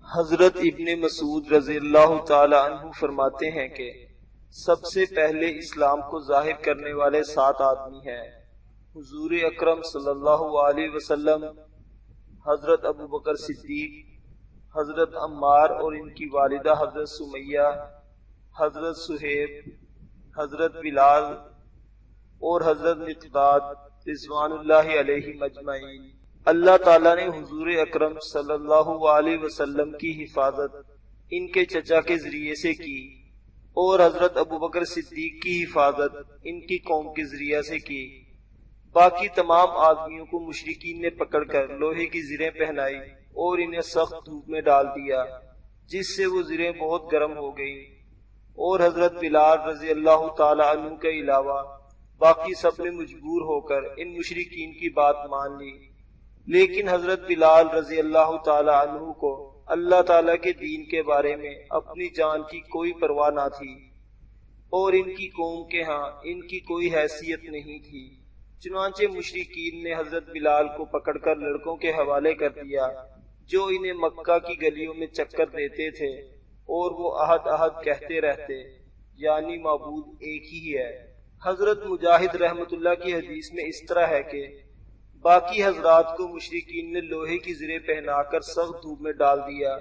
حضرت ابن مسعود رضی اللہ تعالی عنہ فرماتے ہیں کہ سب سے پہلے اسلام کو ظاہر کرنے والے 7 آدمی ہیں۔ حضور اکرم صلی اللہ علیہ وسلم، حضرت ابو بکر صدیق، حضرت عمار اور ان کی والدہ حضرت سمیہ، حضرت صہیب، حضرت بلال اور حضرت مقداد رضوان اللہ علیہم اجمعین۔ اللہ تعالیٰ نے حضور اکرم صلی اللہ علیہ وسلم کی حفاظت ان کے چچا کے ذریعے سے کی اور حضرت ابو بکر صدیق کی حفاظت ان کی قوم کے ذریعے سے کی۔ باقی تمام آدمیوں کو مشرکین نے پکڑ کر لوہے کی زریں پہنائی اور انہیں سخت دھوپ میں ڈال دیا، جس سے وہ زریں بہت گرم ہو گئیں، اور حضرت بلال رضی اللہ تعالی عنہ کے علاوہ باقی سب نے مجبور ہو کر ان مشرکین کی بات مان لی۔ لیکن حضرت بلال رضی اللہ تعالی عنہ کو اللہ تعالیٰ کے دین کے بارے میں اپنی جان کی کوئی پرواہ نہ تھی، اور ان کی قوم کے ہاں ان کی کوئی حیثیت نہیں تھی۔ چنانچہ مشرکین نے حضرت بلال کو پکڑ کر لڑکوں کے حوالے کر دیا، جو انہیں مکہ کی گلیوں میں چکر دیتے تھے، اور وہ احد احد کہتے رہتے، یعنی معبود ایک ہی ہے۔ حضرت مجاہد رحمت اللہ کی حدیث میں اس طرح ہے کہ باقی حضرات کو مشرکین نے لوہے کی زریں پہنا کر سخت دھوپ میں ڈال دیا،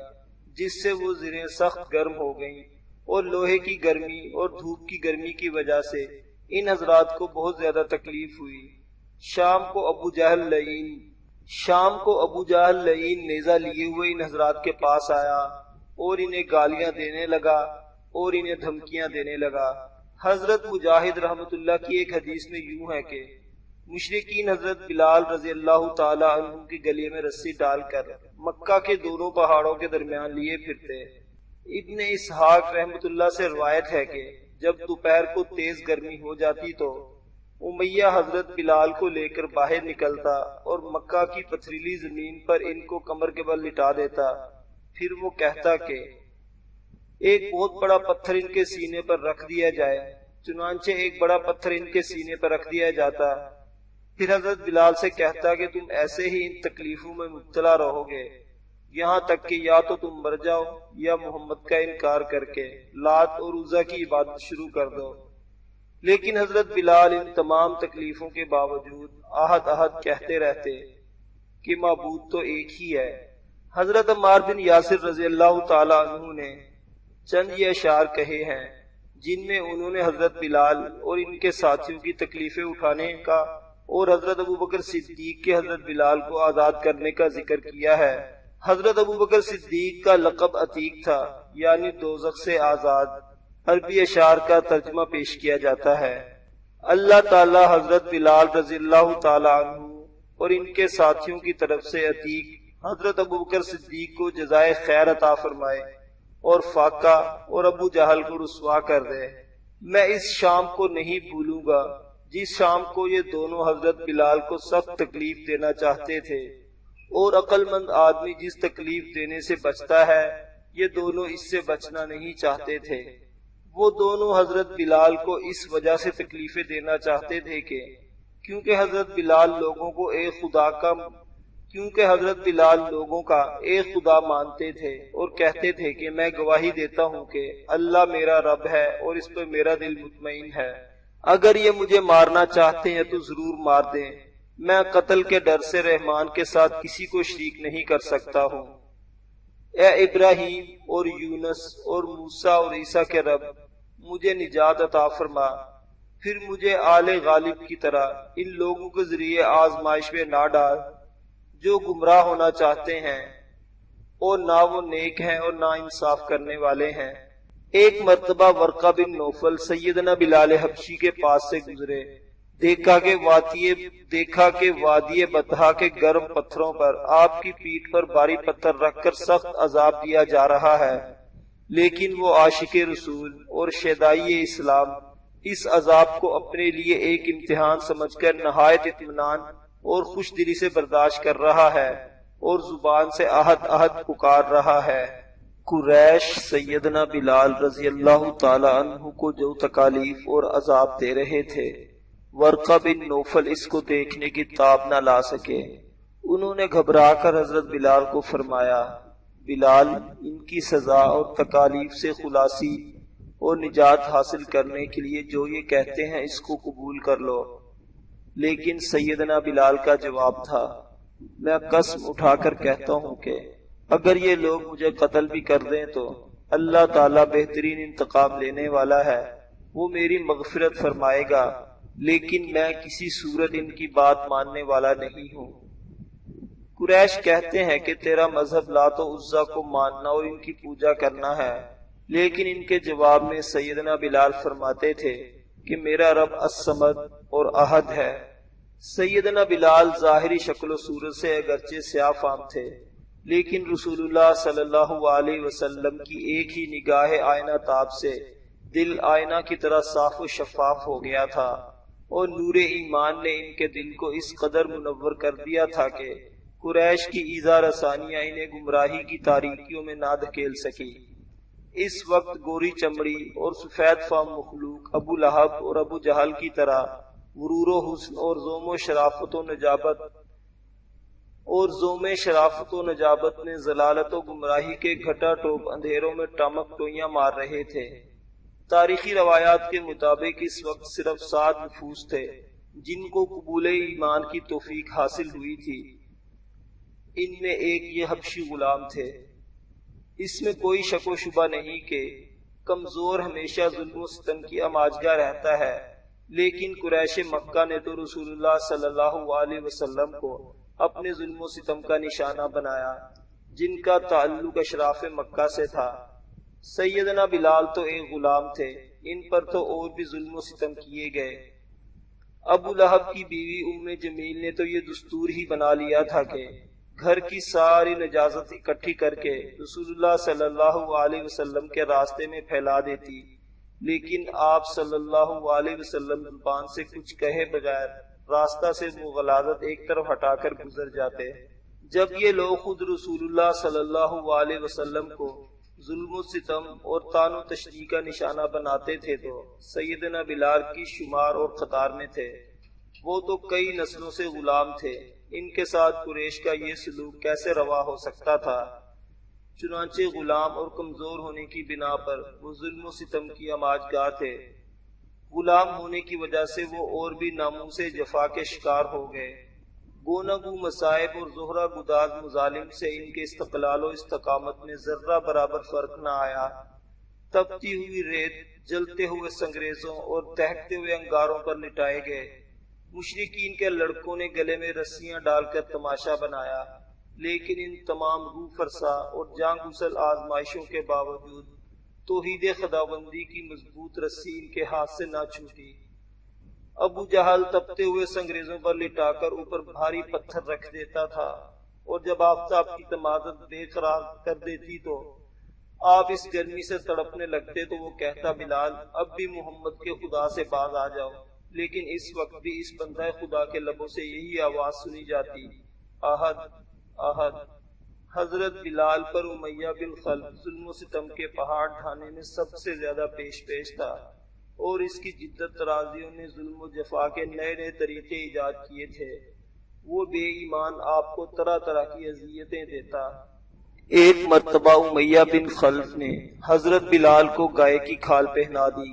جس سے وہ زریں سخت گرم ہو گئیں، اور لوہے کی گرمی اور دھوپ کی گرمی کی وجہ سے ان حضرات کو بہت زیادہ تکلیف ہوئی۔ شام کو ابو جہل لعین نیزہ لیے ہوئے ان حضرات کے پاس آیا اور انہیں گالیاں دینے لگا اور انہیں دھمکیاں دینے لگا۔ حضرت مجاہد رحمت اللہ کی ایک حدیث میں یوں ہے کہ مشرکین حضرت بلال رضی اللہ تعالی عنہ کے گلے میں رسی ڈال کر مکہ کے دونوں پہاڑوں کے درمیان لیے پھرتے۔ ابن اسحاق رحمت اللہ سے روایت ہے کہ جب دوپہر کو تیز گرمی ہو جاتی تو امیہ حضرت بلال کو لے کر باہر نکلتا اور مکہ کی پتھریلی زمین پر ان کو کمر کے بل لٹا دیتا، پھر وہ کہتا کہ ایک بہت بڑا پتھر ان کے سینے پر رکھ دیا جائے۔ چنانچہ ایک بڑا پتھر ان کے سینے پر رکھ دیا جاتا، پھر حضرت بلال سے کہتا کہ تم ایسے ہی ان تکلیفوں میں مبتلا رہو گے، یہاں تک کہ یا تو تم مر جاؤ یا محمد کا انکار کر کے لات اور عزا کی عبادت شروع کر دو۔ لیکن حضرت بلال ان تمام تکلیفوں کے باوجود احد احد کہتے رہتے کہ معبود تو ایک ہی ہے۔ حضرت عمار بن یاسر رضی اللہ تعالی عنہ نے چند یہ اشعار کہے ہیں جن میں انہوں نے حضرت بلال اور ان کے ساتھیوں کی تکلیفیں اٹھانے کا اور حضرت ابو بکر صدیق کے حضرت بلال کو آزاد کرنے کا ذکر کیا ہے۔ حضرت ابو بکر صدیق کا لقب عتیق تھا، یعنی دوزخ سے آزاد۔ عربی اشعار کا ترجمہ پیش کیا جاتا ہے۔ اللہ تعالی حضرت بلال رضی اللہ تعالی عنہ اور ان کے ساتھیوں کی طرف سے عتیق حضرت ابو بکر صدیق کو جزائے خیر عطا فرمائے اور فاقہ اور ابو جہل کو رسوا کر دے۔ میں اس شام کو نہیں بھولوں گا جس شام کو یہ دونوں حضرت بلال کو سخت تکلیف دینا چاہتے تھے، اور عقل مند آدمی جس تکلیف دینے سے بچتا ہے یہ دونوں اس سے بچنا نہیں چاہتے تھے۔ وہ دونوں حضرت بلال کو اس وجہ سے تکلیفیں دینا چاہتے تھے کہ کیونکہ حضرت بلال لوگوں کا ایک خدا مانتے تھے اور کہتے تھے کہ میں گواہی دیتا ہوں کہ اللہ میرا رب ہے اور اس پر میرا دل مطمئن ہے، اگر یہ مجھے مارنا چاہتے ہیں تو ضرور مار دیں، میں قتل کے ڈر سے رحمان کے ساتھ کسی کو شریک نہیں کر سکتا ہوں۔ اے ابراہیم اور یونس اور موسیٰ اور عیسیٰ کے رب، مجھے نجات عطا فرما، پھر مجھے آل غالب کی طرح ان لوگوں کے ذریعے آزمائش میں نہ ڈال جو گمراہ ہونا چاہتے ہیں، اور نہ وہ نیک ہیں اور نہ انصاف کرنے والے ہیں۔ ایک مرتبہ ورقہ بن نوفل سیدنا بلال حبشی کے پاس سے گزرے، دیکھا کہ وادی بطحا کے گرم پتھروں پر آپ کی پیٹھ پر بھاری پتھر رکھ کر سخت عذاب دیا جا رہا ہے، لیکن وہ عاشق رسول اور شیدائی اسلام اس عذاب کو اپنے لیے ایک امتحان سمجھ کر نہایت اطمینان اور خوش دلی سے برداشت کر رہا ہے اور زبان سے احد احد پکار رہا ہے۔ قریش سیدنا بلال رضی اللہ تعالی عنہ کو جو تکالیف اور عذاب دے رہے تھے، ورقہ بن نوفل اس کو دیکھنے کی تاب نہ لا سکے۔ انہوں نے گھبرا کر حضرت بلال کو فرمایا، بلال ان کی سزا اور تکالیف سے خلاصی اور نجات حاصل کرنے کے لیے جو یہ کہتے ہیں اس کو قبول کر لو۔ لیکن سیدنا بلال کا جواب تھا، میں قسم اٹھا کر کہتا ہوں کہ اگر یہ لوگ مجھے قتل بھی کر دیں تو اللہ تعالیٰ بہترین انتقام لینے والا ہے، وہ میری مغفرت فرمائے گا، لیکن میں کسی صورت ان کی بات ماننے والا نہیں ہوں۔ قریش کہتے ہیں کہ تیرا مذہب لات و عزیٰ کو ماننا اور ان کی پوجا کرنا ہے، لیکن ان کے جواب میں سیدنا بلال فرماتے تھے کہ میرا رب الصمد اور احد ہے۔ سیدنا بلال ظاہری شکل و صورت سے اگرچہ سیاہ فام تھے، لیکن رسول اللہ صلی اللہ علیہ وسلم کی ایک ہی نگاہ آئینہ تاب سے دل آئینہ کی طرح صاف و شفاف ہو گیا تھا، اور نور ایمان نے ان کے دل کو اس قدر منور کر دیا تھا کہ قریش کی ایذا رسانیاں انہیں گمراہی کی تاریکیوں میں نہ دھکیل سکی۔ اس وقت گوری چمڑی اور سفید فام مخلوق ابو لہب اور ابو جہل کی طرح غرور و حسن اور زوم شرافت و نجابت میں ضلالت و گمراہی کے گھٹا ٹوپ اندھیروں میں ٹمک ٹوئیاں مار رہے تھے۔ تاریخی روایات کے مطابق اس وقت صرف 7 نفوس تھے جن کو قبول ایمان کی توفیق حاصل ہوئی تھی۔ ان میں ایک یہ حبشی غلام تھے۔ اس میں کوئی شک و شبہ نہیں کہ کمزور ہمیشہ ظلم و ستم کی آماجگاہ رہتا ہے، لیکن قریش مکہ نے تو رسول اللہ صلی اللہ علیہ وسلم کو اپنے ظلم و ستم کا نشانہ بنایا، جن کا تعلق اشراف مکہ سے تھا۔ سیدنا بلال تو ایک غلام تھے، ان پر تو اور بھی ظلم و ستم کیے گئے۔ ابو لہب کی بیوی ام جمیل نے تو یہ دستور ہی بنا لیا تھا کہ گھر کی ساری نجاست اکٹھی کر کے رسول اللہ صلی اللہ علیہ وسلم کے راستے میں پھیلا دیتی، لیکن آپ صلی اللہ علیہ وسلم زبان سے کچھ کہے بغیر راستہ سے وہ غلاظت ایک طرف ہٹا کر گزر جاتے۔ جب یہ لوگ خود رسول اللہ صلی اللہ علیہ وسلم کو ظلم و ستم اور طعن و تشنیع کا نشانہ بناتے تھے تو سیدنا بلال کی شمار اور قطار میں تھے۔ وہ تو کئی نسلوں سے غلام تھے، ان کے ساتھ قریش کا یہ سلوک کیسے روا ہو سکتا تھا؟ چنانچہ غلام اور کمزور ہونے کی بنا پر وہ ظلم و ستم کی آماجگاہ تھے۔ غلام ہونے کی وجہ سے وہ اور بھی ناموس جفا کے شکار ہو گئے۔ گونا گو مصائب اور زہرہ گداز مظالم سے ان کے استقلال و استقامت میں ذرہ برابر فرق نہ آیا۔ تپتی ہوئی ریت، جلتے ہوئے سنگریزوں اور دہکتے ہوئے انگاروں پر لٹائے گئے۔ مشرکین کے لڑکوں نے گلے میں رسیاں ڈال کر تماشا بنایا، لیکن ان تمام روح فرسا اور جاں گسل آزمائشوں کے باوجود توحید خداوندی کی مضبوط رسی ان کے ہاتھ سے نہ چھوٹی۔ ابو جہل تپتے ہوئے سنگریزوں پر لٹا کر اوپر بھاری پتھر رکھ دیتا تھا، اور جب آفتاب کی تمازت بے قرار کر دیتی تو آپ اس گرمی سے تڑپنے لگتے تو وہ کہتا، بلال اب بھی محمد کے خدا سے باز آ جاؤ، لیکن اس وقت بھی اس بندہ خدا کے لبوں سے یہی آواز سنی جاتی، احد احد۔ حضرت بلال پر امیہ بن خلف ظلم و ستم کے پہاڑ ڈھانے میں سب سے زیادہ پیش تھا، اور اس کی جدت ترازیوں نے ظلم و جفا کے نئے نئے طریقے ایجاد کیے تھے۔ وہ بے ایمان آپ کو طرح طرح کی اذیتیں دیتا۔ ایک مرتبہ امیہ بن خلف نے حضرت بلال کو گائے کی کھال پہنا دی،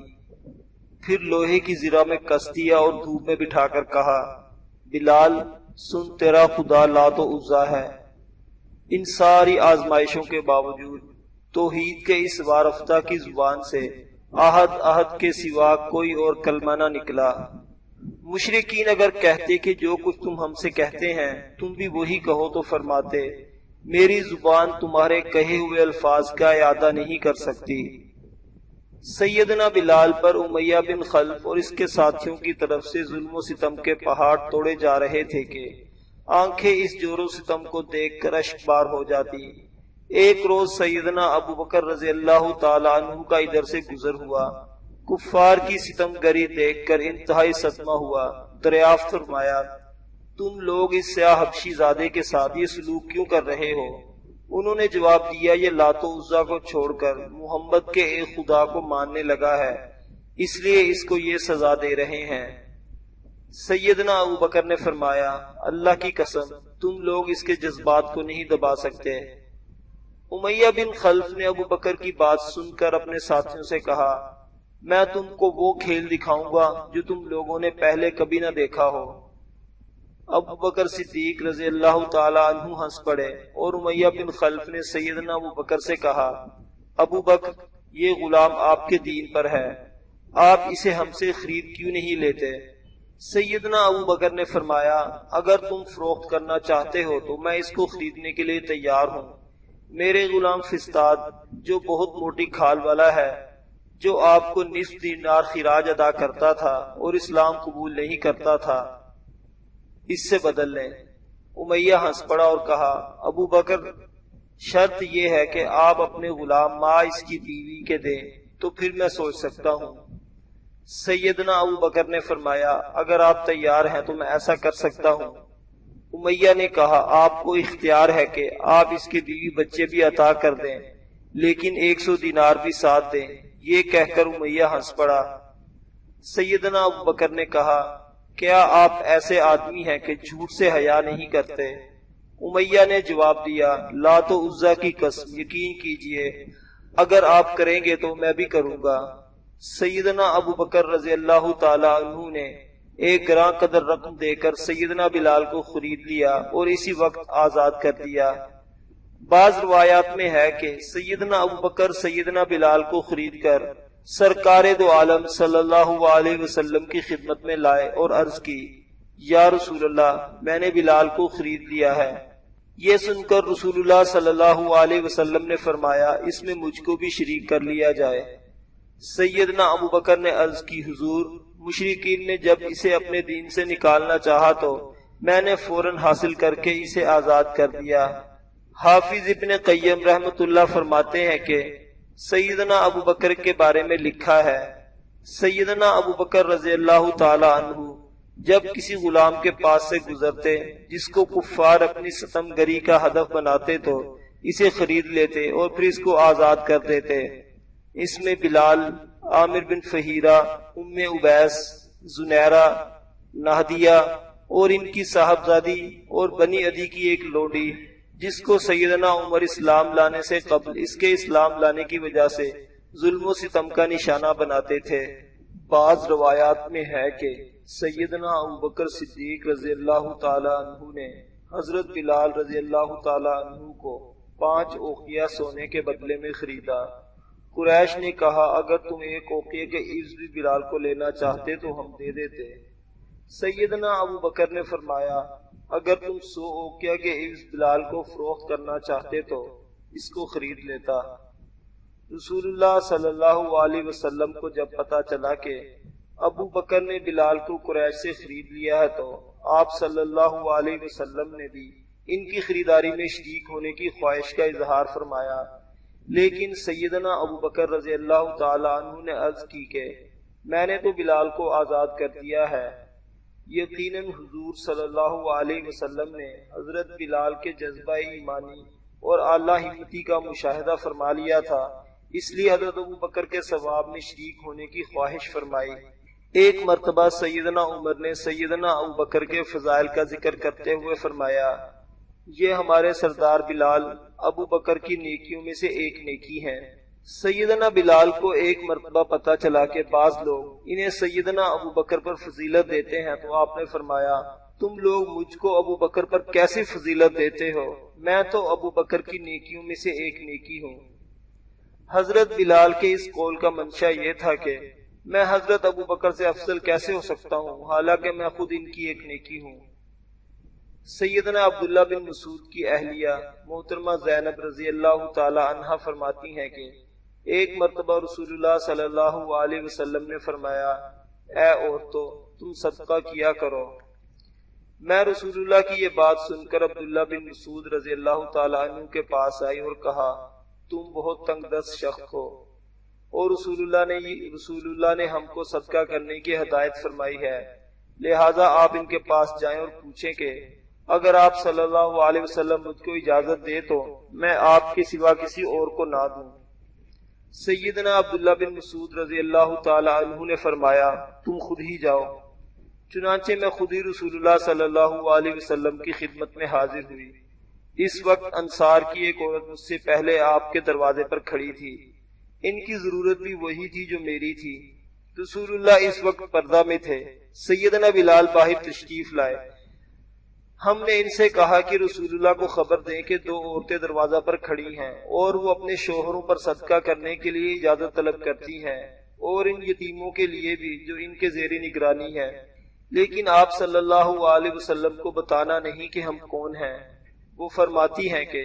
پھر لوہے کی زرہ میں کس دیا اور دھوپ میں بٹھا کر کہا، بلال سن، تیرا خدا لات و عزیٰ ہے۔ ان ساری آزمائشوں کے باوجود توحید کے اس وارفتہ کی زبان سے احد احد کے سوا کوئی اور کلمہ نہ نکلا۔ مشرکین اگر کہتے کہ جو کچھ تم ہم سے کہتے ہیں تم بھی وہی کہو تو فرماتے، میری زبان تمہارے کہے ہوئے الفاظ کا اعادہ نہیں کر سکتی۔ سیدنا بلال پر امیہ بن خلف اور اس کے ساتھیوں کی طرف سے ظلم و ستم کے پہاڑ توڑے جا رہے تھے کہ آنکھیں اس جور و ستم کو دیکھ کر اشک بار ہو جاتی۔ ایک روز سیدنا ابو بکر رضی اللہ تعالیٰ عنہ کا ادھر سے گزر ہوا، کفار کی ستم گری دیکھ کر انتہائی صدمہ ہوا۔ دریافت فرمایا، تم لوگ اس سیاہ حبشی زادے کے ساتھ یہ سلوک کیوں کر رہے ہو؟ انہوں نے جواب دیا، یہ لات و عزیٰ کو چھوڑ کر محمد کے ایک خدا کو ماننے لگا ہے، اس لیے اس کو یہ سزا دے رہے ہیں۔ سیدنا ابو بکر نے فرمایا، اللہ کی قسم تم لوگ اس کے جذبات کو نہیں دبا سکتے۔ امیہ بن خلف نے ابو بکر کی بات سن کر اپنے ساتھیوں سے کہا، میں تم کو وہ کھیل دکھاؤں گا جو تم لوگوں نے پہلے کبھی نہ دیکھا ہو۔ ابو بکر صدیق رضی اللہ تعالی عنہ ہنس پڑے اور امیہ بن خلف نے سیدنا ابو بکر سے کہا، ابو بکر، یہ غلام آپ کے دین پر ہے، آپ اسے ہم سے خرید کیوں نہیں لیتے؟ سیدنا ابو بکر نے فرمایا، اگر تم فروخت کرنا چاہتے ہو تو میں اس کو خریدنے کے لیے تیار ہوں۔ میرے غلام فستاد جو بہت موٹی کھال والا ہے، جو آپ کو نصف دینار خراج ادا کرتا تھا اور اسلام قبول نہیں کرتا تھا، اس سے بدل لیں۔ امیہ ہنس پڑا اور کہا، ابو بکر، شرط یہ ہے کہ آپ اپنے غلام ماں اس کی بیوی کے دیں، تو پھر میں سوچ سکتا ہوں۔ سیدنا ابو بکر نے فرمایا، اگر آپ تیار ہیں تو میں ایسا کر سکتا ہوں۔ امیہ نے کہا، آپ کو اختیار ہے کہ آپ اس کے بیوی بچے بھی عطا کر دیں، لیکن 100 دینار بھی ساتھ دیں۔ یہ کہہ کر امیہ ہنس پڑا۔ سیدنا ابو بکر نے کہا، کیا آپ ایسے آدمی ہیں کہ جھوٹ سے حیا نہیں کرتے؟ امیہ نے جواب دیا، لات و عزا کی قسم، یقین کیجئے اگر آپ کریں گے تو میں بھی کروں گا۔ سیدنا ابو بکر رضی اللہ تعالی عنہ نے ایک گراں قدر رقم دے کر سیدنا بلال کو خرید لیا اور اسی وقت آزاد کر دیا۔ بعض روایات میں ہے کہ سیدنا ابو بکر سیدنا بلال کو خرید کر سرکار دو عالم صلی اللہ علیہ وسلم کی خدمت میں لائے اور عرض کی، یا رسول اللہ، میں نے بلال کو خرید لیا ہے۔ یہ سن کر رسول اللہ صلی اللہ علیہ وسلم نے فرمایا، اس میں مجھ کو بھی شریک کر لیا جائے۔ سیدنا ابو بکر نے عرض کی، حضور، مشرکین نے جب اسے اپنے دین سے نکالنا چاہا تو میں نے فوراً حاصل کر کے اسے آزاد کر دیا۔ حافظ ابن قیم رحمت اللہ فرماتے ہیں کہ سیدنا ابو بکر کے بارے میں لکھا ہے، سیدنا ابو بکر رضی اللہ تعالی عنہ جب کسی غلام کے پاس سے گزرتے جس کو کفار اپنی ستم گری کا ہدف بناتے تو اسے خرید لیتے اور پھر اس کو آزاد کر دیتے۔ اس میں بلال، عامر بن فہیرہ، ام عبیس، زنیرہ، نہدیہ اور ان کی صاحبزادی اور بنی عدی کی ایک لونڈی جس کو سیدنا عمر اسلام لانے سے قبل اس کے اسلام لانے کی وجہ سے ظلم و ستم کا نشانہ بناتے تھے۔ بعض روایات میں ہے کہ سیدنا ابوبکر صدیق رضی اللہ تعالی عنہ نے حضرت بلال رضی اللہ تعالی عنہ کو 5 اوقیہ سونے کے بدلے میں خریدا۔ قریش نے کہا، اگر تم 1 اوقیہ کے عوض بھی بلال کو لینا چاہتے تو ہم دے دیتے۔ سیدنا ابوبکر نے فرمایا، اگر تم 100 اوقیہ کے عوض بلال کو فروخت کرنا چاہتے تو اس کو خرید لیتا۔ رسول اللہ صلی اللہ علیہ وسلم کو جب پتا چلا کہ ابو بکر نے بلال کو قریش سے خرید لیا ہے تو آپ صلی اللہ علیہ وسلم نے بھی ان کی خریداری میں شریک ہونے کی خواہش کا اظہار فرمایا، لیکن سیدنا ابو بکر رضی اللہ تعالی عنہ نے عرض کی کہ میں نے تو بلال کو آزاد کر دیا ہے۔ یقیناً حضور صلی اللہ علیہ وسلم نے حضرت بلال کے جذبہ ایمانی اور اعلیٰ ہمتی کا مشاہدہ فرما لیا تھا، اس لیے حضرت ابو بکر کے ثواب میں شریک ہونے کی خواہش فرمائی۔ ایک مرتبہ سیدنا عمر نے سیدنا ابو بکر کے فضائل کا ذکر کرتے ہوئے فرمایا، یہ ہمارے سردار بلال ابو بکر کی نیکیوں میں سے ایک نیکی ہے۔ سیدنا بلال کو ایک مرتبہ پتا چلا کہ بعض لوگ انہیں سیدنا ابو بکر پر فضیلت دیتے ہیں تو آپ نے فرمایا، تم لوگ مجھ کو ابو بکر پر کیسی فضیلت دیتے ہو؟ میں تو ابو بکر کی نیکیوں میں سے ایک نیکی ہوں۔ حضرت بلال کے اس قول کا منشا یہ تھا کہ میں حضرت ابو بکر سے افضل کیسے ہو سکتا ہوں، حالانکہ میں خود ان کی ایک نیکی ہوں۔ سیدنا عبداللہ بن مسعود کی اہلیہ محترمہ زینب رضی اللہ تعالی عنہا فرماتی ہیں کہ ایک مرتبہ رسول اللہ صلی اللہ علیہ وسلم نے فرمایا، اے عورتوں، تم صدقہ کیا کرو۔ میں رسول اللہ کی یہ بات سن کر عبداللہ بن مسعود رضی اللہ تعالی عنہ کے پاس آئی اور کہا، تم بہت تنگ دست شخص ہو اور رسول اللہ نے ہم کو صدقہ کرنے کی ہدایت فرمائی ہے، لہٰذا آپ ان کے پاس جائیں اور پوچھیں کہ اگر آپ صلی اللہ علیہ وسلم مجھ کو اجازت دے تو میں آپ کے سوا کسی اور کو نہ دوں۔ سیدنا عبداللہ بن مسعود رضی اللہ تعالی عنہ نے فرمایا، تم خود ہی جاؤ۔ چنانچہ میں خود ہی رسول اللہ صلی اللہ علیہ وسلم کی خدمت میں حاضر ہوئی۔ اس وقت انصار کی ایک عورت مجھ سے پہلے آپ کے دروازے پر کھڑی تھی، ان کی ضرورت بھی وہی تھی جو میری تھی۔ رسول اللہ اس وقت پردہ میں تھے، سیدنا بلال باہر تشریف لائے۔ ہم نے ان سے کہا کہ رسول اللہ کو خبر دیں کہ دو عورتیں دروازہ پر کھڑی ہیں اور وہ اپنے شوہروں پر صدقہ کرنے کے لیے اجازت طلب کرتی ہیں، اور ان یتیموں کے لیے بھی جو ان کے زیر نگرانی ہے، لیکن آپ صلی اللہ علیہ وسلم کو بتانا نہیں کہ ہم کون ہیں۔ وہ فرماتی ہیں کہ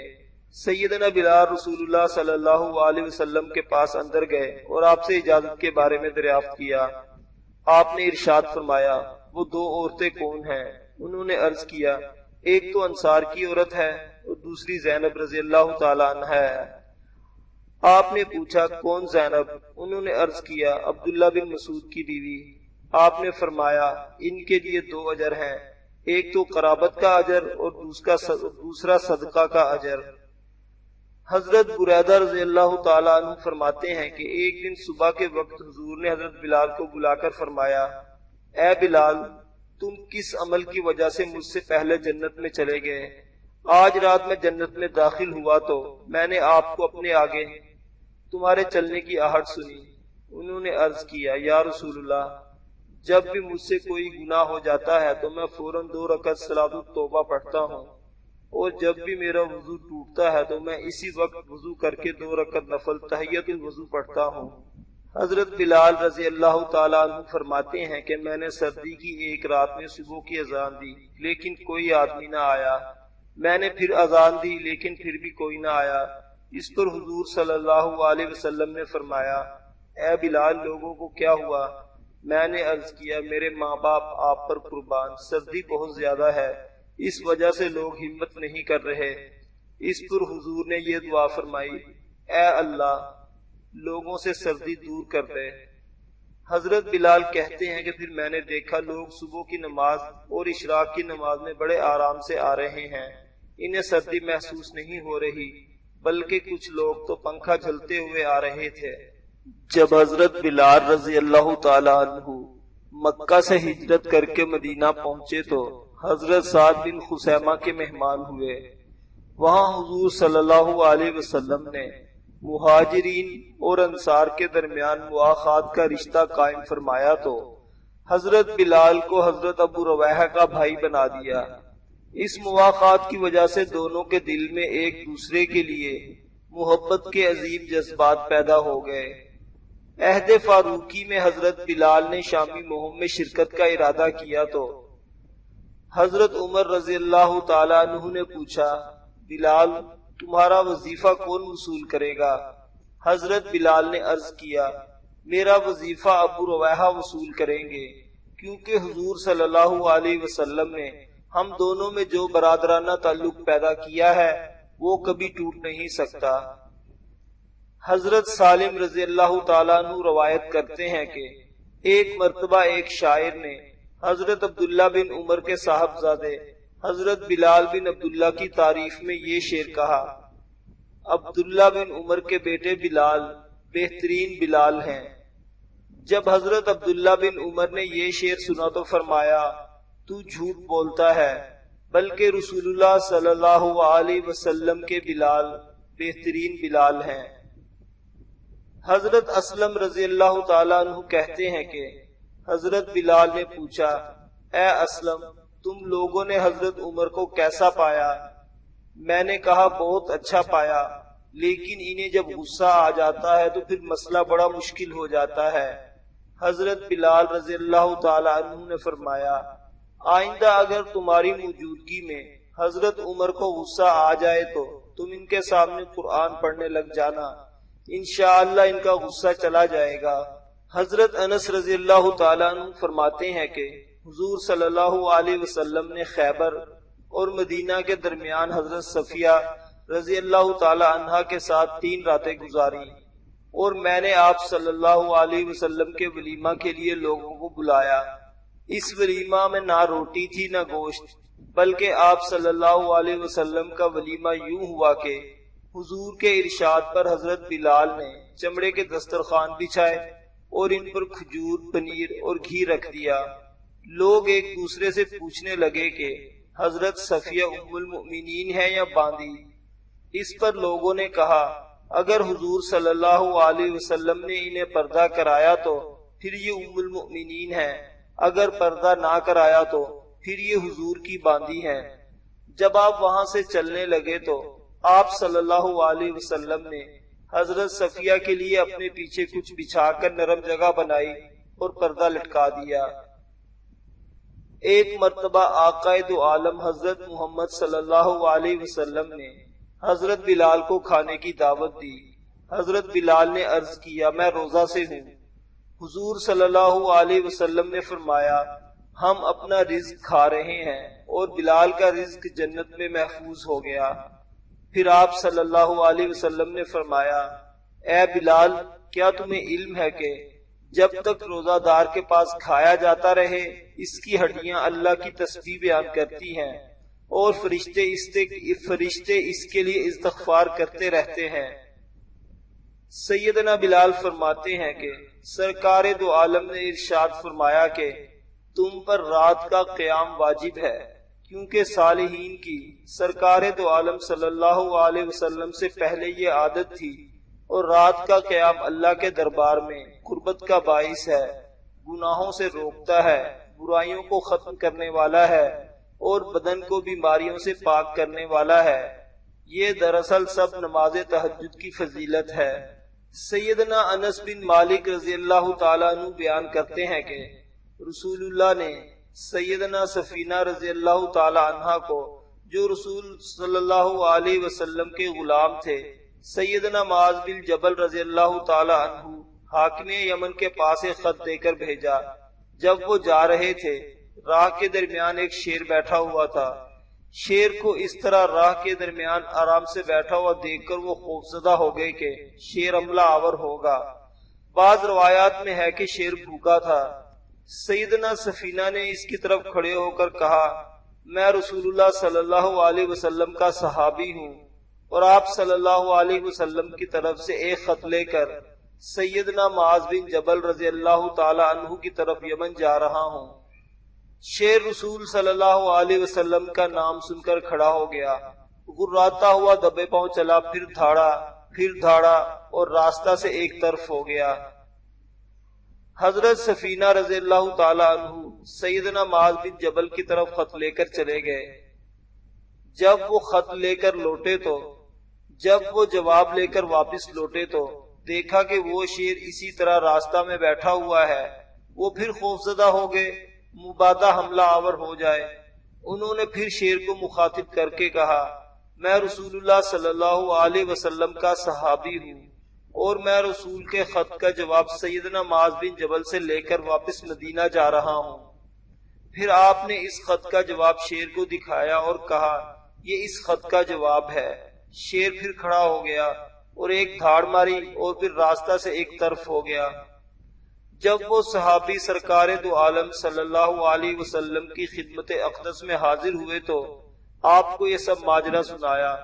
سیدنا بلال رسول اللہ صلی اللہ علیہ وسلم کے پاس اندر گئے اور آپ سے اجازت کے بارے میں دریافت کیا۔ آپ نے ارشاد فرمایا، وہ دو عورتیں کون ہیں؟ انہوں نے عرض کیا، ایک تو انصار کی عورت ہے اور دوسری زینب رضی اللہ تعالیٰ عنہ ہے۔ آپ نے پوچھا، کون زینب؟ انہوں نے عرض کیا، عبداللہ بن مسعود کی بیوی۔ آپ نے فرمایا، ان کے لیے دو اجر ہیں، ایک تو قرابت کا اجر اور دوسرا صدقہ کا اجر۔ حضرت بریدہ رضی اللہ تعالیٰ عنہ فرماتے ہیں کہ ایک دن صبح کے وقت حضور نے حضرت بلال کو بلا کر فرمایا، اے بلال، تم کس عمل کی وجہ سے مجھ سے پہلے جنت میں چلے گئے؟ آج رات میں جنت میں داخل ہوا تو میں نے آپ کو اپنے آگے تمہارے چلنے کی آہٹ سنی۔ انہوں نے عرض کیا، یا رسول اللہ، جب بھی مجھ سے کوئی گناہ ہو جاتا ہے تو میں فوراً 2 رکعت صلاۃ التوبہ پڑھتا ہوں، اور جب بھی میرا وضو ٹوٹتا ہے تو میں اسی وقت وضو کر کے 2 رکعت نفل تحیت الوضو پڑھتا ہوں۔ حضرت بلال رضی اللہ تعالیٰ عنہ فرماتے ہیں کہ میں نے سردی کی ایک رات میں صبح کی اذان دی، لیکن کوئی آدمی نہ آیا۔ میں نے پھر اذان دی، لیکن پھر بھی کوئی نہ آیا۔ اس پر حضور صلی اللہ علیہ وسلم نے فرمایا، اے بلال، لوگوں کو کیا ہوا؟ میں نے عرض کیا، میرے ماں باپ آپ پر قربان، سردی بہت زیادہ ہے، اس وجہ سے لوگ ہمت نہیں کر رہے۔ اس پر حضور نے یہ دعا فرمائی، اے اللہ، لوگوں سے سردی دور کر دے۔ حضرت بلال کہتے ہیں کہ پھر میں نے دیکھا لوگ صبح کی نماز اور اشراق کی نماز میں بڑے آرام سے آ رہے ہیں، انہیں سردی محسوس نہیں ہو رہی، بلکہ کچھ لوگ تو پنکھا جھلتے ہوئے آ رہے تھے۔ جب حضرت بلال رضی اللہ تعالیٰ عنہ مکہ سے ہجرت کر کے مدینہ پہنچے تو حضرت سعد بن خثیمہ کے مہمان ہوئے۔ وہاں حضور صلی اللہ علیہ وسلم نے مہاجرین اور انصار کے درمیان مواخات کا رشتہ قائم فرمایا تو حضرت بلال کو حضرت ابو رواحہ کا بھائی بنا دیا۔ اس مواخات کی وجہ سے دونوں کے دل میں ایک دوسرے کے لیے محبت کے عظیم جذبات پیدا ہو گئے۔ عہد فاروقی میں حضرت بلال نے شامی مہم میں شرکت کا ارادہ کیا تو حضرت عمر رضی اللہ تعالیٰ عنہ نے پوچھا، بلال، تمہارا وظیفہ کون وصول کرے گا؟ حضرت بلال نے عرض کیا، میرا وظیفہ ابو رواحہ وصول کریں گے، کیونکہ حضور صلی اللہ علیہ وسلم نے ہم دونوں میں جو برادرانہ تعلق پیدا کیا ہے وہ کبھی ٹوٹ نہیں سکتا۔ حضرت سالم رضی اللہ تعالیٰ عنہ روایت کرتے ہیں کہ ایک مرتبہ ایک شاعر نے حضرت عبداللہ بن عمر کے صاحبزادے حضرت بلال بن عبداللہ کی تعریف میں یہ شعر کہا، عبداللہ بن عمر کے بیٹے بلال بہترین بلال ہیں۔ جب حضرت عبداللہ بن عمر نے یہ شعر سنا تو فرمایا، تو جھوٹ بولتا ہے، بلکہ رسول اللہ صلی اللہ علیہ وسلم کے بلال بہترین بلال ہیں۔ حضرت اسلم رضی اللہ تعالیٰ عنہ کہتے ہیں کہ حضرت بلال نے پوچھا، اے اسلم، تم لوگوں نے حضرت عمر کو کیسا پایا؟ میں نے کہا، بہت اچھا پایا، لیکن انہیں جب غصہ آ جاتا ہے تو پھر مسئلہ بڑا مشکل ہو جاتا ہے۔ حضرت بلال رضی اللہ تعالیٰ عنہ نے فرمایا، آئندہ اگر تمہاری موجودگی میں حضرت عمر کو غصہ آ جائے تو تم ان کے سامنے قرآن پڑھنے لگ جانا، انشاءاللہ ان کا غصہ چلا جائے گا۔ حضرت انس رضی اللہ تعالیٰ عنہ فرماتے ہیں کہ حضور صلی اللہ علیہ وسلم نے خیبر اور مدینہ کے درمیان حضرت صفیہ رضی اللہ تعالیٰ عنہ کے ساتھ 3 راتیں گزاری، اور میں نے آپ صلی اللہ علیہ وسلم کے ولیمہ کے لیے لوگوں کو بلایا۔ اس ولیمہ میں نہ روٹی تھی نہ گوشت، بلکہ آپ صلی اللہ علیہ وسلم کا ولیمہ یوں ہوا کہ حضور کے ارشاد پر حضرت بلال نے چمڑے کے دسترخوان بچھائے اور ان پر کھجور، پنیر اور گھی رکھ دیا۔ لوگ ایک دوسرے سے پوچھنے لگے کہ حضرت صفیہ ام المؤمنین ہے یا باندی؟ اس پر لوگوں نے کہا اگر حضور صلی اللہ علیہ وسلم نے انہیں پردہ کرایا تو پھر یہ ام المؤمنین ہے، اگر پردہ نہ کرایا تو پھر یہ حضور کی باندی ہے۔ جب آپ وہاں سے چلنے لگے تو آپ صلی اللہ علیہ وسلم نے حضرت صفیہ کے لیے اپنے پیچھے کچھ بچھا کر نرم جگہ بنائی اور پردہ لٹکا دیا۔ ایک مرتبہ آقا دو عالم حضرت محمد صلی اللہ علیہ وسلم نے حضرت بلال کو کھانے کی دعوت دی۔ حضرت بلال نے عرض کیا میں روزہ سے ہوں۔ حضور صلی اللہ علیہ وسلم نے فرمایا ہم اپنا رزق کھا رہے ہیں اور بلال کا رزق جنت میں محفوظ ہو گیا۔ پھر آپ صلی اللہ علیہ وسلم نے فرمایا اے بلال کیا تمہیں علم ہے کہ جب تک روزہ دار کے پاس کھایا جاتا رہے اس کی ہڈیاں اللہ کی تسبیح بیان کرتی ہیں اور فرشتے اس کے لیے استغفار کرتے رہتے ہیں۔ سیدنا بلال فرماتے ہیں کہ سرکار دو عالم نے ارشاد فرمایا کہ تم پر رات کا قیام واجب ہے، کیونکہ صالحین کی سرکار دو عالم صلی اللہ علیہ وسلم سے پہلے یہ عادت تھی، اور رات کا قیام اللہ کے دربار میں قربت کا باعث ہے، گناہوں سے روکتا ہے، برائیوں کو ختم کرنے والا ہے اور بدن کو بیماریوں سے پاک کرنے والا ہے۔ یہ دراصل سب نماز تہجد کی فضیلت ہے۔ سیدنا انس بن مالک رضی اللہ تعالیٰ عنہ بیان کرتے ہیں کہ رسول اللہ نے سیدنا سفینہ رضی اللہ تعالیٰ عنہ کو، جو رسول صلی اللہ علیہ وسلم کے غلام تھے، سیدنا معاذ بن جبل رضی اللہ تعالیٰ عنہ حاکم یمن کے پاس ایک خط دے کر بھیجا۔ جب وہ جا رہے تھے راہ کے درمیان ایک شیر بیٹھا ہوا تھا۔ شیر کو اس طرح راہ کے درمیان آرام سے بیٹھا ہوا دیکھ کر وہ خوفزدہ ہو گئے کہ شیر حملہ آور ہوگا۔ بعض روایات میں ہے کہ شیر بھوکا تھا۔ سیدنا سفینہ نے اس کی طرف کھڑے ہو کر کہا میں رسول اللہ صلی اللہ علیہ وسلم کا صحابی ہوں اور آپ صلی اللہ علیہ وسلم کی طرف سے ایک خط لے کر سیدنا معاذ بن جبل رضی اللہ تعالی عنہ کی طرف یمن جا رہا ہوں۔ شیر رسول صلی اللہ علیہ وسلم کا نام سن کر کھڑا ہو گیا، غراتا ہوا دبے پاؤں چلا، پھر دھاڑا اور راستہ سے ایک طرف ہو گیا۔ حضرت سفینہ رضی اللہ تعالی عنہ سیدنا معاذ بن جبل کی طرف خط لے کر چلے گئے۔ جب وہ خط لے کر لوٹے تو جب وہ جواب لے کر واپس لوٹے تو دیکھا کہ وہ شیر اسی طرح راستہ میں بیٹھا ہوا ہے۔ وہ پھر خوفزدہ ہو گئے، مبادا حملہ آور ہو جائے۔ انہوں نے پھر شیر کو مخاطب کر کے کہا میں رسول اللہ صلی اللہ علیہ وسلم کا صحابی ہوں اور میں رسول کے خط کا جواب سیدنا معاذ بن جبل سے لے کر واپس مدینہ جا رہا ہوں۔ پھر آپ نے اس خط کا جواب شیر کو دکھایا اور کہا یہ اس خط کا جواب ہے۔ شیر پھر کھڑا ہو گیا اور ایک دھاڑ ماری اور پھر راستہ سے ایک طرف ہو گیا۔ جب وہ صحابی سرکار دو عالم صلی اللہ علیہ وسلم کی خدمت اقدس میں حاضر ہوئے تو آپ کو یہ سب ماجرا سنایا۔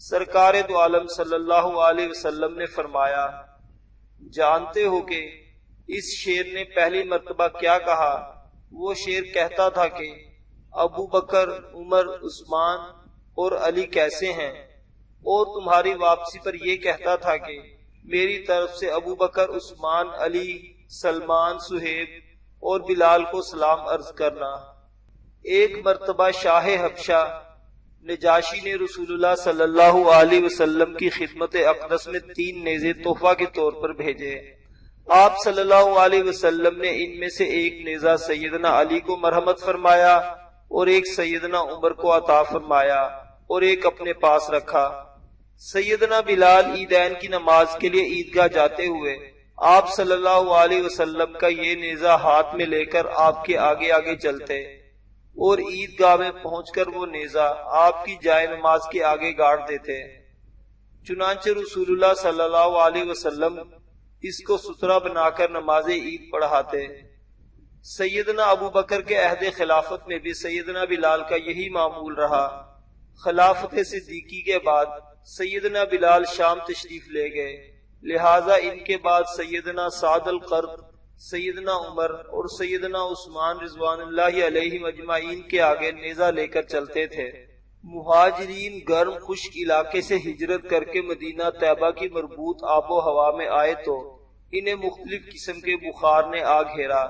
سرکار دو عالم صلی اللہ علیہ وسلم نے فرمایا جانتے ہو کہ اس شیر نے پہلی مرتبہ کیا کہا؟ وہ شیر کہتا تھا کہ ابو بکر، عمر، عثمان اور علی کیسے ہیں، اور تمہاری واپسی پر یہ کہتا تھا کہ میری طرف سے ابو بکر، عثمان، علی، سلمان، سہیب اور بلال کو سلام عرض کرنا۔ ایک مرتبہ شاہ حبشہ نجاشی نے رسول اللہ صلی اللہ علیہ وسلم کی خدمت اقدس میں 3 نیزے تحفہ کے طور پر بھیجے۔ آپ صلی اللہ علیہ وسلم نے ان میں سے ایک نیزہ سیدنا علی کو مرحمت فرمایا اور ایک سیدنا عمر کو عطا فرمایا اور ایک اپنے پاس رکھا۔ سیدنا بلال عیدین کی نماز کے لیے عیدگاہ جاتے ہوئے آپ صلی اللہ علیہ وسلم کا یہ نیزہ ہاتھ میں لے کر آپ کے آگے آگے چلتے اور عیدگاہ میں پہنچ کر وہ نیزہ آپ کی جائے نماز کے آگے گاڑ دیتے۔ چنانچہ رسول اللہ صلی اللہ علیہ وسلم اس کو ستھرا بنا کر نماز عید پڑھاتے۔ سیدنا ابو بکر کے عہد خلافت میں بھی سیدنا بلال کا یہی معمول رہا۔ خلافت صدیقی کے بعد سیدنا بلال شام تشریف لے گئے، لہٰذا ان کے بعد سیدنا سعد القرد سیدنا عمر اور سیدنا عثمان رضوان اللہ علیہم اجمعین کے آگے نیزہ لے کر چلتے تھے۔ مہاجرین گرم خشک علاقے سے ہجرت کر کے مدینہ طیبہ کی مربوط آب و ہوا میں آئے تو انہیں مختلف قسم کے بخار نے آ گھیرا۔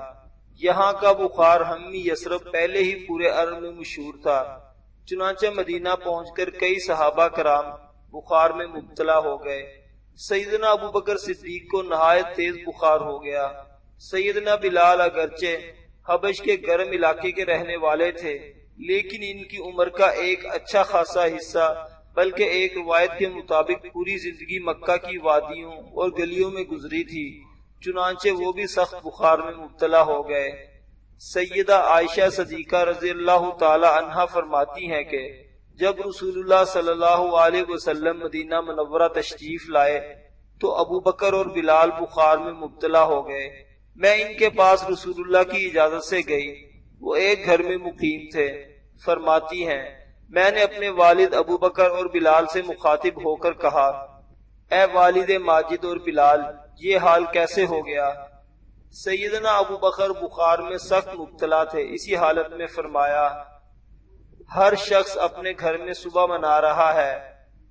یہاں کا بخار ہمی یثرب پہلے ہی پورے عرب میں مشہور تھا، چنانچہ مدینہ پہنچ کر کئی صحابہ کرام بخار میں مبتلا ہو گئے۔ سیدنا ابو بکر صدیق کو نہایت تیز بخار ہو گیا۔ سیدنا بلال اگرچہ حبش کے گرم علاقے کے رہنے والے تھے، لیکن ان کی عمر کا ایک اچھا خاصا حصہ، بلکہ ایک روایت کے مطابق پوری زندگی مکہ کی وادیوں اور گلیوں میں گزری تھی، چنانچہ وہ بھی سخت بخار میں مبتلا ہو گئے۔ سیدہ عائشہ صدیقہ رضی اللہ تعالی عنہا فرماتی ہیں کہ جب رسول اللہ صلی اللہ علیہ وسلم مدینہ منورہ تشریف لائے تو ابو بکر اور بلال بخار میں مبتلا ہو گئے۔ میں ان کے پاس رسول اللہ کی اجازت سے گئی، وہ ایک گھر میں مقیم تھے۔ فرماتی ہیں میں نے اپنے والد ابو بکر اور بلال سے مخاطب ہو کر کہا، اے والد ماجد اور بلال، یہ حال کیسے ہو گیا؟ سیدنا ابو بکر بخار میں سخت مبتلا تھے۔ اسی حالت میں فرمایا، ہر شخص اپنے گھر میں صبح منا رہا ہے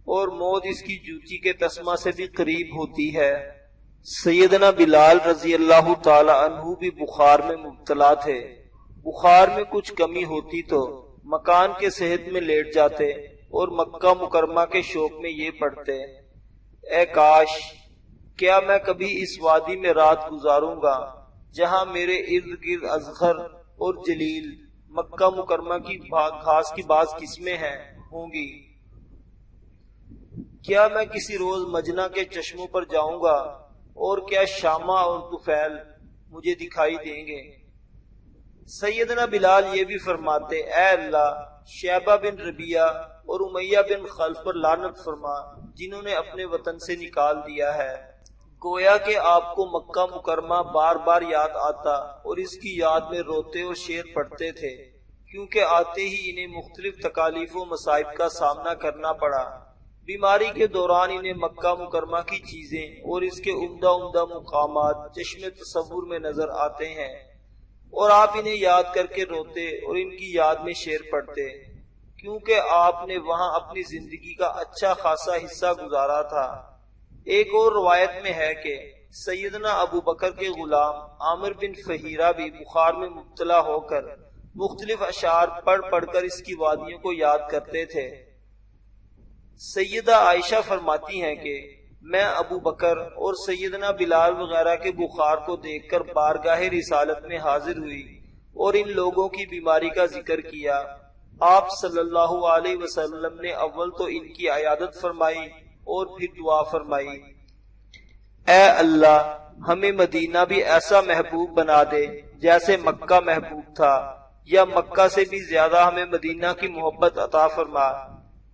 اور موت اس کی جوتی کے تسمہ سے بھی قریب ہوتی ہے۔ سیدنا بلال رضی اللہ تعالی عنہ بھی بخار میں مبتلا تھے۔ بخار میں کچھ کمی ہوتی تو مکان کے صحت میں لیٹ جاتے اور مکہ مکرمہ کے شوق میں یہ پڑھتے، اے کاش کیا میں کبھی اس وادی میں رات گزاروں گا جہاں میرے ارد گرد اذخر اور جلیل مکہ مکرمہ کی گھاس کی بعض قسمیں ہیں ہوں گی۔ کیا میں کسی روز مجنہ کے چشموں پر جاؤں گا اور کیا شامہ اور طفیل مجھے دکھائی دیں گے؟ سیدنا بلال یہ بھی فرماتے، اے اللہ شیبہ بن ربیعہ اور امیہ بن خلف پر لعنت فرما جنہوں نے اپنے وطن سے نکال دیا ہے۔ گویا کہ آپ کو مکہ مکرمہ بار بار یاد آتا اور اس کی یاد میں روتے اور شعر پڑھتے تھے، کیونکہ آتے ہی انہیں مختلف تکالیف و مصائب کا سامنا کرنا پڑا۔ بیماری کے دوران انہیں مکہ مکرمہ کی چیزیں اور اس کے عمدہ عمدہ مقامات چشم تصور میں نظر آتے ہیں، اور آپ انہیں یاد کر کے روتے اور ان کی یاد میں شعر پڑھتے، کیونکہ آپ نے وہاں اپنی زندگی کا اچھا خاصا حصہ گزارا تھا۔ ایک اور روایت میں ہے کہ سیدنا ابو بکر کے غلام عامر بن فہیرہ بھی بخار میں مبتلا ہو کر مختلف اشعار پڑھ پڑھ کر اس کی وادیوں کو یاد کرتے تھے۔ سیدہ عائشہ فرماتی ہیں کہ میں ابو بکر اور سیدنا بلال وغیرہ کے بخار کو دیکھ کر بارگاہ رسالت میں حاضر ہوئی اور ان لوگوں کی بیماری کا ذکر کیا۔ آپ صلی اللہ علیہ وسلم نے اول تو ان کی عیادت فرمائی اور پھر دعا فرمائی، اے اللہ ہمیں مدینہ بھی ایسا محبوب بنا دے جیسے مکہ محبوب تھا، یا مکہ سے بھی زیادہ ہمیں مدینہ کی محبت عطا فرما۔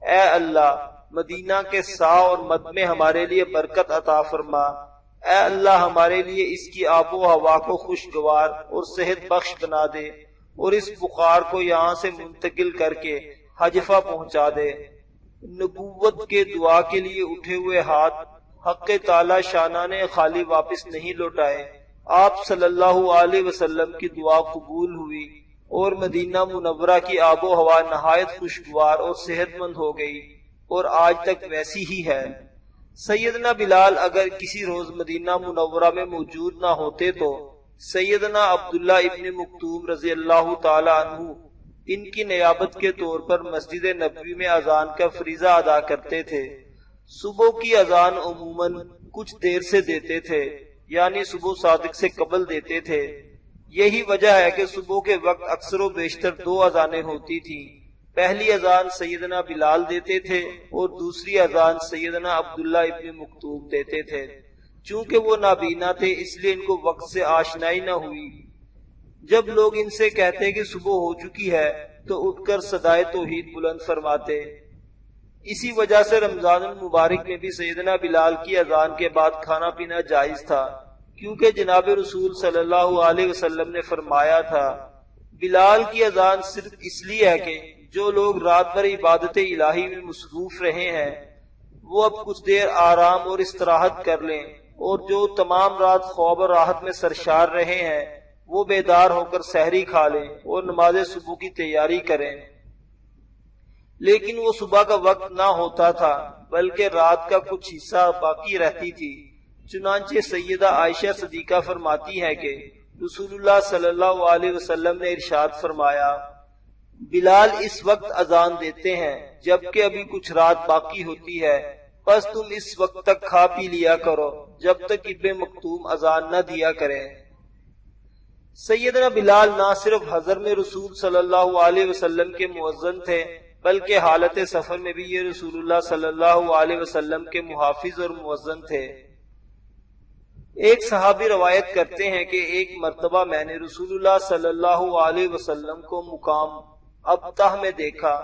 اے اللہ مدینہ کے سا اور مد میں ہمارے لیے برکت عطا فرما۔ اے اللہ ہمارے لیے اس کی آب و ہوا کو خوشگوار اور صحت بخش بنا دے اور اس بخار کو یہاں سے منتقل کر کے حجفہ پہنچا دے۔ نبوت کے دعا کے لیے اٹھے ہوئے ہاتھ حق تعالی شانہ نے خالی واپس نہیں لوٹائے۔ آپ صلی اللہ علیہ وسلم کی دعا قبول ہوئی اور مدینہ منورہ کی آب و ہوا نہایت خوشگوار اور صحت مند ہو گئی اور آج تک ویسی ہی ہے۔ سیدنا بلال اگر کسی روز مدینہ منورہ میں موجود نہ ہوتے تو سیدنا عبداللہ ابن مکتوم رضی اللہ تعالی عنہ ان کی نیابت کے طور پر مسجد نبوی میں اذان کا فریضہ ادا کرتے تھے۔ صبح کی اذان عموماً کچھ دیر سے دیتے تھے، یعنی صبح صادق سے قبل دیتے تھے۔ یہی وجہ ہے کہ صبح کے وقت اکثر و بیشتر دو اذانیں ہوتی تھیں۔ پہلی اذان سیدنا بلال دیتے تھے اور دوسری اذان سیدنا عبداللہ ابن مکتوم دیتے تھے۔ چونکہ وہ نابینا تھے اس لیے ان کو وقت سے آشنائی نہ ہوئی۔ جب لوگ ان سے کہتے کہ صبح ہو چکی ہے تو اٹھ کر صدائے توحید بلند فرماتے۔ اسی وجہ سے رمضان المبارک میں بھی سیدنا بلال کی اذان کے بعد کھانا پینا جائز تھا، کیونکہ جناب رسول صلی اللہ علیہ وسلم نے فرمایا تھا، بلال کی اذان صرف اس لیے ہے کہ جو لوگ رات بھر عبادت الہی میں مصروف رہے ہیں وہ اب کچھ دیر آرام اور استراحت کر لیں اور جو تمام رات خواب اور راحت میں سرشار رہے ہیں وہ بیدار ہو کر سحری کھا لیں اور نماز صبح کی تیاری کریں۔ لیکن وہ صبح کا وقت نہ ہوتا تھا بلکہ رات کا کچھ حصہ باقی رہتی تھی۔ چنانچہ سیدہ عائشہ صدیقہ فرماتی ہے کہ رسول اللہ صلی اللہ علیہ وسلم نے ارشاد فرمایا، بلال اس وقت اذان دیتے ہیں جبکہ ابھی کچھ رات باقی ہوتی ہے، بس تم اس وقت تک کھا پی لیا کرو جب تک ابن مکتوم اذان نہ دیا کریں۔ سیدنا بلال نہ صرف حضر میں رسول صلی اللہ علیہ وسلم کے مؤذن تھے بلکہ حالت سفر میں بھی یہ رسول اللہ صلی اللہ علیہ وسلم کے محافظ اور مؤذن تھے۔ ایک صحابی روایت کرتے ہیں کہ ایک مرتبہ میں نے رسول اللہ صلی اللہ علیہ وسلم کو مقام ابتہ میں دیکھا۔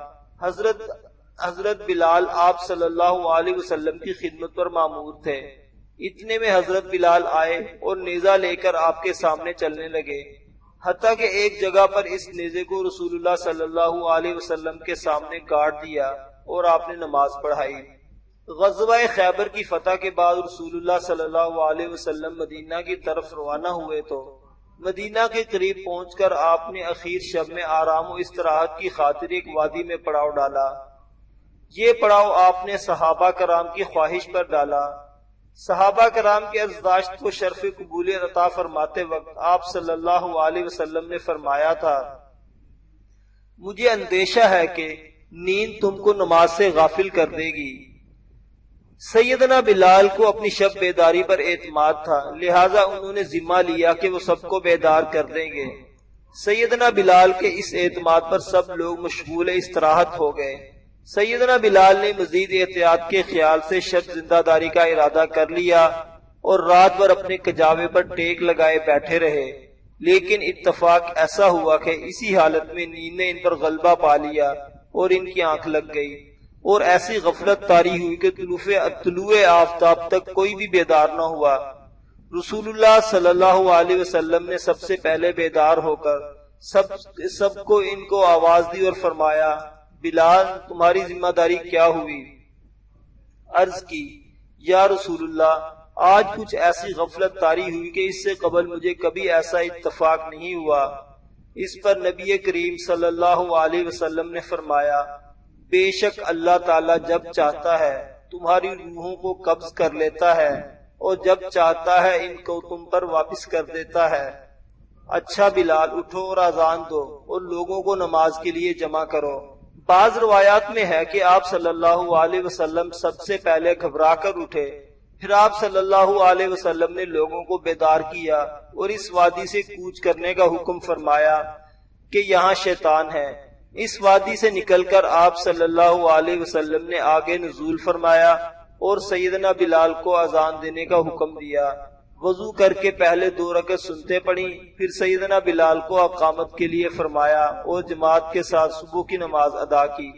حضرت بلال آپ صلی اللہ علیہ وسلم کی خدمت پر مامور تھے۔ اتنے میں حضرت بلال آئے اور نیزہ لے کر آپ کے سامنے چلنے لگے، حتیٰ کہ ایک جگہ پر اس نیزے کو رسول اللہ صلی اللہ علیہ وسلم کے سامنے گاڑ دیا اور آپ نے نماز پڑھائی۔ غزوہ خیبر کی فتح کے بعد رسول اللہ صلی اللہ علیہ وسلم مدینہ کی طرف روانہ ہوئے تو مدینہ کے قریب پہنچ کر آپ نے اخیر شب میں آرام و استراحت کی خاطر ایک وادی میں پڑاؤ ڈالا۔ یہ پڑاؤ آپ نے صحابہ کرام کی خواہش پر ڈالا۔ صحابہ کرام کی عرضداشت کو شرف قبولیت عطا فرماتے وقت آپ صلی اللہ علیہ وسلم نے فرمایا تھا، مجھے اندیشہ ہے کہ نیند تم کو نماز سے غافل کر دے گی۔ سیدنا بلال کو اپنی شب بیداری پر اعتماد تھا، لہٰذا انہوں نے ذمہ لیا کہ وہ سب کو بیدار کر دیں گے۔ سیدنا بلال کے اس اعتماد پر سب لوگ مشغول استراحت ہو گئے۔ سیدنا بلال نے مزید احتیاط کے خیال سے شب زندہ داری کا ارادہ کر لیا اور رات بھر اپنے کجاوے پر ٹیک لگائے بیٹھے رہے، لیکن اتفاق ایسا ہوا کہ اسی حالت میں نیند نے ان پر غلبہ پا لیا اور ان کی آنکھ لگ گئی اور ایسی غفلت طاری ہوئی کہ طلوع آفتاب تک کوئی بھی بیدار نہ ہوا۔ رسول اللہ صلی اللہ علیہ وسلم نے سب سے پہلے بیدار ہو کر سب کو ان کو آواز دی اور فرمایا، بلال تمہاری ذمہ داری کیا ہوئی؟ عرض کی، یا رسول اللہ آج کچھ ایسی غفلت طاری ہوئی کہ اس سے قبل مجھے کبھی ایسا اتفاق نہیں ہوا۔ اس پر نبی کریم صلی اللہ علیہ وسلم نے فرمایا، بے شک اللہ تعالیٰ جب چاہتا ہے تمہاری روحوں کو قبض کر لیتا ہے اور جب چاہتا ہے ان کو تم پر واپس کر دیتا ہے۔ اچھا بلال اٹھو اور اذان دو اور لوگوں کو نماز کے لیے جمع کرو۔ بعض روایات میں ہے کہ آپ صلی اللہ علیہ وسلم سب سے پہلے گھبرا کر اٹھے، پھر آپ صلی اللہ علیہ وسلم نے لوگوں کو بیدار کیا اور اس وادی سے کوچ کرنے کا حکم فرمایا کہ یہاں شیطان ہے۔ اس وادی سے نکل کر آپ صلی اللہ علیہ وسلم نے آگے نزول فرمایا اور سیدنا بلال کو اذان دینے کا حکم دیا۔ وضو کر کے پہلے 2 رکعت سنتے پڑھی، پھر سیدنا بلال کو اقامت کے لیے فرمایا اور جماعت کے ساتھ صبح کی نماز ادا کی۔